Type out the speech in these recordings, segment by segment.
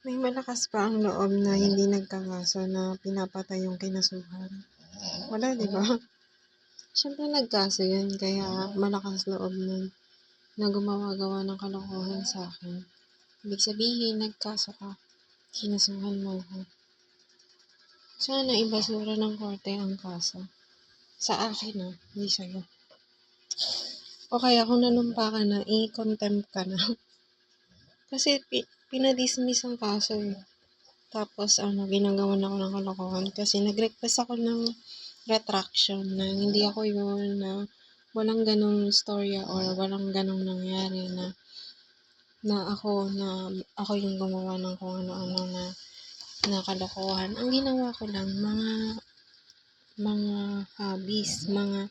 May malakas pa ang loob na hindi nagkakaso na pinapatay yung kinasuhan. Wala, di ba? Siyempre nagkaso yun, kaya malakas loob nun na gumawa-gawa ng kalokohan sa akin. Ibig sabihin, nagkaso ka, kinasuhan mo ko. Sana ibasura ng korte ang kaso. Sa akin hindi sa'yo. O kaya kung nanumpa ka na, i-contempt ka na. Kasi pinadismiss ang kaso eh. Tapos ginagawan ako ng kalokohan kasi nag-request ako ng retraction na hindi ako yun, na walang ganong storya or walang ganong nangyari na ako yung gumawa ng kung ano-ano na kalokohan. Ang ginawa ko lang, mga hobbies, mga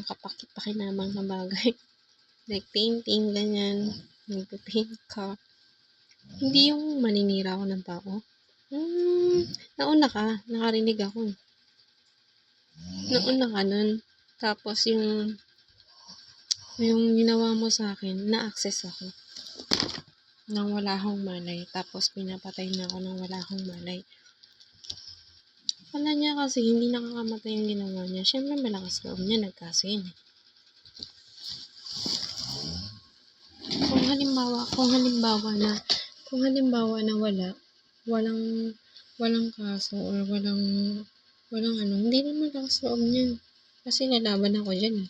kapaki-pakinabang na bagay. Like painting, ganyan. Nagpe-paint ka. Hindi yung maninira ako ng tao. Nauna ka, nakarinig ako. Nauna ka nun. Tapos yung ginawa mo sa akin, na-access ako. Nang wala akong malay. Tapos pinapatay na ako nang wala akong malay. Kala niya kasi hindi nakakamatay yung ginawa niya. Siyempre malakas loob niya, nagkaso yun eh. Kung halimbawa na walang kaso or walang hindi naman malakas loob niya. Kasi lalaban ako dyan eh.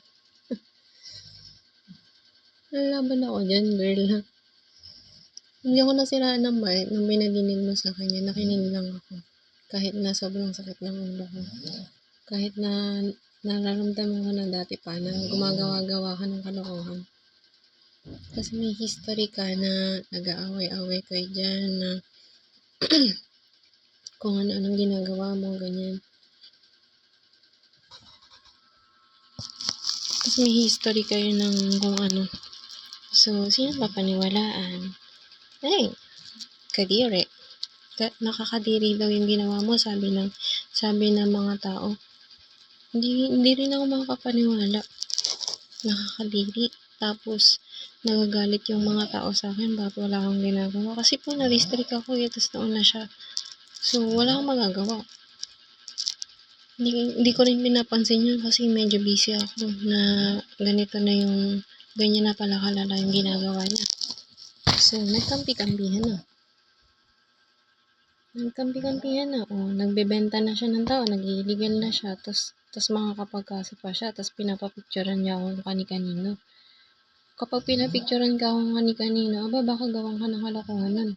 Lalaban ako dyan, girl. Hindi ako nasiraan ng bait nung pinadinig mo sa kanya. Nakinig lang ako. Kahit na sobrang sakit ng ulo ko. Kahit na nararamdaman ko na dati pa na gumagawa-gawa ka ng kalokohan. Kasi may history ka na nag-aaway-away kayo dyan na kung ano-anong ginagawa mo, ganyan. Kasi may history kayo ng kung ano. So, sino papaniwalaan? Ay, kadiri. Nakakadiri daw yung ginawa mo, sabi ng mga tao. Hindi rin ako makakapaniwala. Nakakadiri. Tapos, nagagalit yung mga tao sa akin bakit wala akong ginagawa. Kasi po, na-restrict ako tapos nauna siya. So, wala akong magagawa. Hindi ko rin pinapansin yun kasi medyo busy ako na ganyan na pala kalala yung ginagawa niya. So, nagkampi-kampihan na. Nagbebenta na siya ng tao, nag-illegal na siya, tapos makakapagkaso pa siya, tapos pinapapicturean niya ako kani-kanino. Kapag pinapicturean ka ako kani-kanino, baka gawan ka ng kalokohan nun.